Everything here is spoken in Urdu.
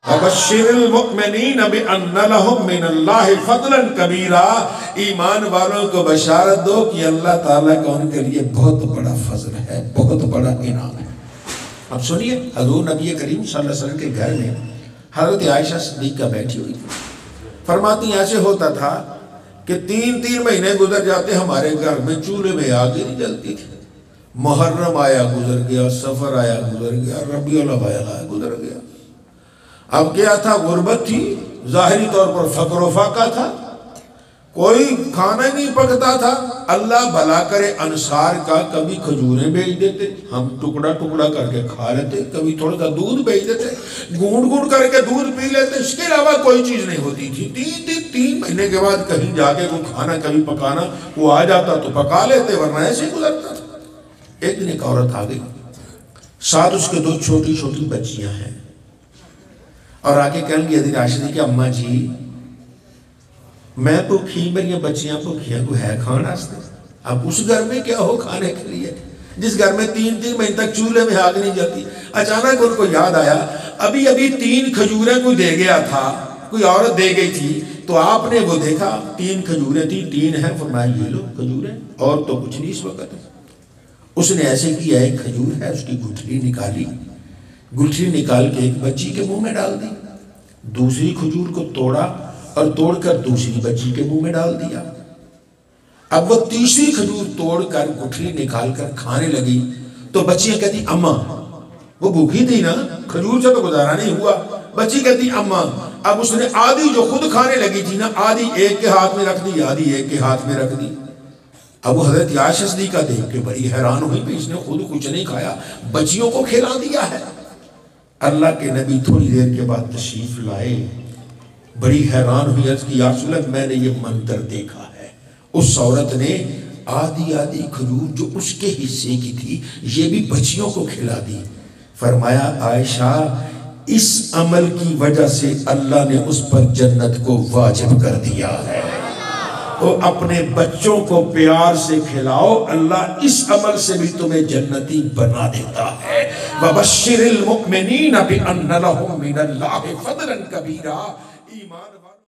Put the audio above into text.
وَبَشِّرِ الْمُؤْمِنِينَ بِأَنَّ لَهُم مِّنَ اللَّهِ فَضْلًا كَبِيرًا، ایمان والوں کو بشارت دو کہ اللہ تعالیٰ کا ان کے لیے بہت بڑا فضل ہے، بہت بڑا انعام ہے۔ اب سنیے، حضور نبی کریم صلی اللہ علیہ وسلم کے گھر میں حضرت عائشہ صدیقہ بیٹھی ہوئی تھی، فرماتی ایسے ہوتا تھا کہ 3 مہینے گزر جاتے ہمارے گھر میں چولہے میں آگ نہیں جلتی تھی۔ محرم آیا گزر گیا، سفر آیا گزر گیا، ربیع الاول آیا گزر گیا۔ اب کیا تھا؟ غربت تھی، ظاہری طور پر فقر و فاقہ تھا، کوئی کھانا ہی نہیں پکتا تھا۔ اللہ بھلا کرے انصار کا کبھی کھجوریں بھیج دیتے، ہم ٹکڑا ٹکڑا کر کے کھا لیتے، کبھی تھوڑا سا دودھ بھیج دیتے، گھونٹ گھونٹ کر کے دودھ پی لیتے، اس کے علاوہ کوئی چیز نہیں ہوتی تھی۔ 3 مہینے کے بعد کہیں جا کے کوئی کھانا کبھی پکانا وہ آ جاتا تو پکا لیتے، ورنہ ایسے گزرتا تھا۔ ایک دن ایک عورت آ گئی، ساتھ اس کے 2 چھوٹی چھوٹی بچیاں ہیں، اور آگے کہیں گے حضرت عائشہ کہ اماں جی میں بھوکھی، میری بچیاں بھوکھیاں، کوئی ہے کھانا سے؟ اب اس گھر میں کیا ہو کھانے کے لیے جس گھر میں 3 مہینے تک چولہے میں آگ نہیں جاتی؟ اچانک ان کو یاد آیا ابھی 3 کھجوریں کوئی دے گیا تھا، کوئی عورت دے گئی تھی، تو آپ نے وہ دیکھا 3 کھجوریں تھی، 3 ہیں، فرمایا یہ لو کھجوریں، اور تو کچھ نہیں اس وقت۔ اس نے ایسے کیا، ایک کھجور ہے اس کی گٹھلی نکالی، گٹھلی نکال کے ایک بچی کے منہ میں ڈال دی، دوسری کھجور کو توڑا اور توڑ کر دوسری بچی کے منہ میں ڈال دیا۔ اب وہ تیسری کھجور توڑ کر گٹھلی نکال کر کھانے لگی تو بچیاں کہتی اماں، وہ بھوکی تھی نا، کھجور سے تو گزارا نہیں ہوا، بچی کہتی اماں۔ اب اس نے آدھی جو خود کھانے لگی تھی نا، آدھی ایک کے ہاتھ میں رکھ دی، آدھی ایک کے ہاتھ میں رکھ دی۔ اب وہ حضرت عائشہ صدیقہ دیکھ کے بڑی حیران ہوئی کہ اس نے خود کچھ نہیں کھایا، بچیوں کو کھلا دیا ہے۔ اللہ کے نبی تھوڑی دیر کے بعد تشریف لائے، بڑی حیران ہوئی، عرض کی یا رسول اللہ میں نے یہ منظر دیکھا ہے، اس عورت نے آدھی کھجور جو اس کے حصے کی تھی یہ بھی بچیوں کو کھلا دی۔ فرمایا عائشہ اس عمل کی وجہ سے اللہ نے اس پر جنت کو واجب کر دیا ہے، تو اپنے بچوں کو پیار سے کھلاؤ، اللہ اس عمل سے بھی تمہیں جنتی بنا دیتا ہے۔ وَبَشِّرِ الْمُؤْمِنِينَ بِأَنَّ لَهُم مِّنَ اللَّهِ فَضْلًا كَبِيرًا، ایمان